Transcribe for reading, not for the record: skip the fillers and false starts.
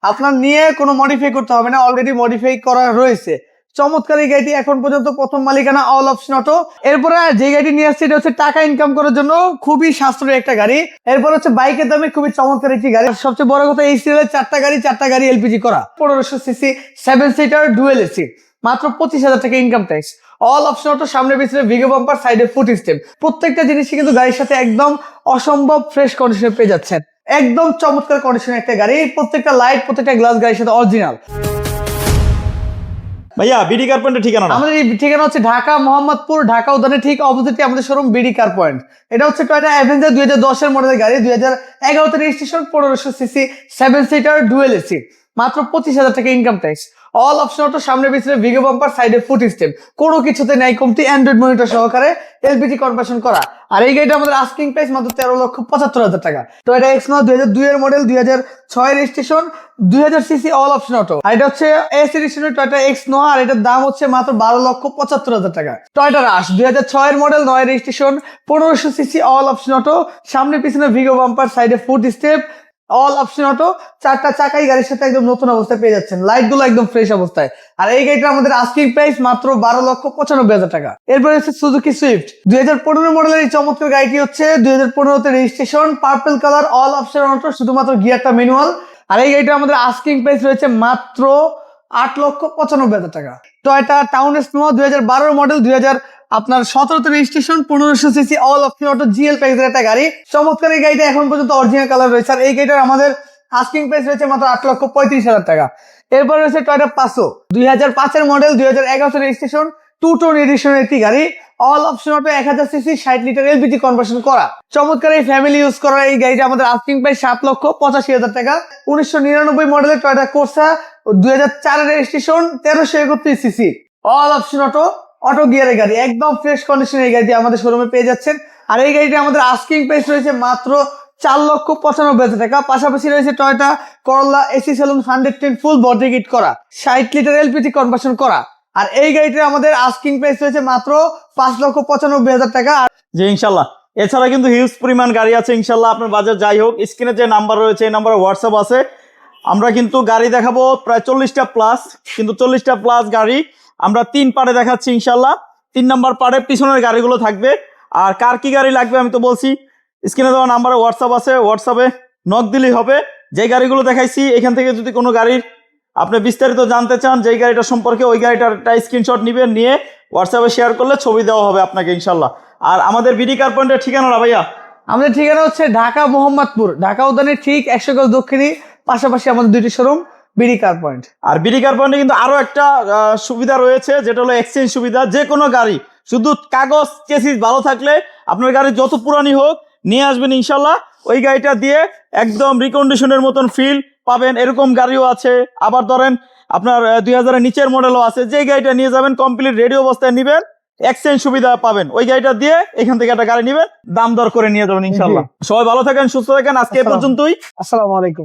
আপনার নিয়ে কোনো মডিফাই করতে হবে না, অলরেডি মডিফাই করা রয়েছে। চমৎকার এই গাড়িটি এখন পর্যন্ত প্রথম মালিকানা অল অপশন অটো। এরপরে যে গাড়িটি নিয়ে আসছে এটা হচ্ছে টাকা ইনকাম করার জন্য খুবই সাশ্রয়ী একটা গাড়ি। এরপর হচ্ছে বাইকের দামে খুবই চমৎকার একটি গাড়ি। সবচেয়ে বড় কথা এই সিরিয়ালের চারটা গাড়ি এলপিজি করা, 1500 সিসি 7 সিটার ডুয়েল এসি, মাত্র 25,000 টাকা income tax. All option auto, সামনে পিছনে ভিগো বাম্পার, সাইডে ফুট স্টেপ, প্রত্যেকটা জিনিসই কিন্তু গাড়ির সাথে একদম অসম্ভব ফ্রেশ কন্ডিশনে পেয়ে যাচ্ছেন। একদম চমৎকার কন্ডিশনের একটা গাড়ি, প্রত্যেকটা লাইট, প্রত্যেকটা গ্লাস গাড়ির সাথে অরিজিনাল। ভাইয়া বিডি কার পয়েন্টের ঠিকানা? আমাদের এই ঠিকানা হচ্ছে ঢাকা মোহাম্মদপুর, ঢাকা উদ্যানের ঠিক অপোজিটে আমাদের শোরুম বিডি কার পয়েন্ট। এটা হচ্ছে টয়োটা অ্যাভেঞ্জার 2010 এর মডেলের গাড়ি, 2011 registration, 1500 CC 7 seater dual AC, মাত্র 25,000 টাকা income tax. All option auto, সামনে পিছনে ভিগো বাম্পার, সাইডে ফুট স্টেপ, কোনো কিছুতে নাই কমতি, অ্যান্ড্রয়েড মনিটর সহকারে এলপিজি কনভার্সন করা। আর এই গাড়িটা আমাদের আস্কিং প্রাইস মাত্র 13,75,000 টাকা। টয়োটা এক্সনো 2002 এর model, 2006 registration, 2000 CC, all option auto. আর এটা হচ্ছে এস এডিশনের টয়োটা এক্সনো, আর এটার দাম হচ্ছে মাত্র 12,75,000 টাকা। টয়োটা রাশ 2006 এর model, 9 registration, 1500 CC, all option auto, সামনে পিছনে ভিগো বাম্পার, সাইডে foot step, all option auto, চারটা চাকাই গাড়ির সাথে একদম নতুন অবস্থায় পেয়ে যাচ্ছেন, লাইট গুলো একদম ফ্রেশ অবস্থায়। আর এই গাড়িটা আমাদের আস্কিং প্রাইস মাত্র 12,95,000 টাকা। এরপরে হচ্ছে সুজুকি সুইফট 2015 মডেলের এই চমৎকার গাড়িটি হচ্ছে 2015 registration, purple colour, all option auto, শুধুমাত্র গিয়ারটা ম্যানুয়াল। আর এই গাড়িটা আমাদের আস্কিং প্রাইস রয়েছে মাত্র 8,95,000 টাকা। Toyota town snow 2012 model, 2017 registration, 1500 CC, all option auto, GL প্যাকেজের একটা গাড়ি। চমৎকার এই গাড়িটা এখন পর্যন্ত অরিজিনাল কালার রয়েছে। আর এই গাড়িটার আমাদের আস্কিং প্রাইস রয়েছে মাত্র 8,35,000 টাকা। এরপর রয়েছে টয়োটা পাসো 2005 এর মডেল, 2011 রেজিস্ট্রেশন, 2 টোন এডিশনের একটি গাড়ি, all option auto, 1000 CC, 60 litre LPG conversion করা। চমৎকার এই ফ্যামিলি ইউজ করা এই গাড়িটা আমাদের আস্কিং প্রাইস 7,85,000 টাকা। 1999 মডেলের Toyota Corsa, 2004 registration, 1331 CC, all option auto, auto গিয়ারের গাড়ি, একদম ফ্রেশ কন্ডিশনে এই গাড়িটি আমাদের শোরুমে পেয়ে যাচ্ছেন। আর এই গাড়িটা আমাদের আস্কিং প্রাইস রয়েছে মাত্র 4,95,000 টাকা। পাশাপাশি রয়েছে টয়োটা করোলা AC salon 110 full body kit করা, 60 লিটার এলপিজি কনভার্সন করা। আর এই গাড়িটা আমাদের আস্কিং প্রাইস রয়েছে মাত্র 5,95,000 টাকা। জি ইনশাল্লাহ। এছাড়া কিন্তু হিউজ পরিমাণ গাড়ি আছে ইনশাল্লাহ। আপনার বাজার যাই হোক, স্ক্রিনে যে নাম্বার রয়েছে এই নাম্বারে হোয়াটসঅ্যাপ আছে। আমরা কিন্তু গাড়ি দেখাবো প্রায় 40টা প্লাস, কিন্তু 40টা প্লাস গাড়ি আমরা 3 পার্টে দেখাচ্ছি ইনশাল্লাহ। 3 নাম্বার পার্টে পিছনের গাড়িগুলো থাকবে। আর কার কি গাড়ি লাগবে আমি তো বলছি, স্ক্রিনে দেওয়া নাম্বারে হোয়াটসঅ্যাপ আছে, হোয়াটসঅ্যাপে নক দিলেই হবে। যে গাড়িগুলো দেখাইছি এখান থেকে যদি কোনো গাড়ির আপনি বিস্তারিত জানতে চান, যেই গাড়িটা সম্পর্কে, ওই গাড়িটার একটা স্ক্রিনশট নেবেন, নিয়ে হোয়াটসঅ্যাপে শেয়ার করলে ছবি দেওয়া হবে আপনাকে ইনশাল্লাহ। আর আমাদের বিডি কার পয়েন্টের ঠিকানা ভাইয়া? আমাদের ঠিকানা হচ্ছে ঢাকা মোহাম্মদপুর, ঢাকা উদ্যানের ঠিক 100 গজ দক্ষিণী, পাশাপাশি আমাদের দুইটি শোরুম বিডি কার পয়েন্ট। আর বিডি কার পয়েন্টে কিন্তু আরো একটা সুবিধা রয়েছে, যেটা হলো এক্সচেঞ্জ সুবিধা। যে কোনো গাড়ি শুধু কাগজ চেসিস ভালো থাকলে আপনার গাড়ি যত পুরানি হোক নিয়ে আসবেন ইনশাল্লাহ, ওই গাড়িটা দিয়ে একদম রিকন্ডিশনের মতন ফিল পাবেন। এরকম গাড়িও আছে। আবার ধরেন আপনার 2000-এর নিচের মডেলও আছে। যে গাড়িটা নিয়ে যাবেন কমপ্লিট রেডি অবস্থায় নিবেন, এক্সচেঞ্জ সুবিধা পাবেন। ওই গাড়িটা দিয়ে এখান থেকে একটা গাড়ি নিবেন, দাম দর করে নিয়ে যাবেন ইনশাল্লাহ। সবাই ভালো থাকেন, সুস্থ থাকেন। আজকে এ পর্যন্তই। আসসালামু আলাইকুম।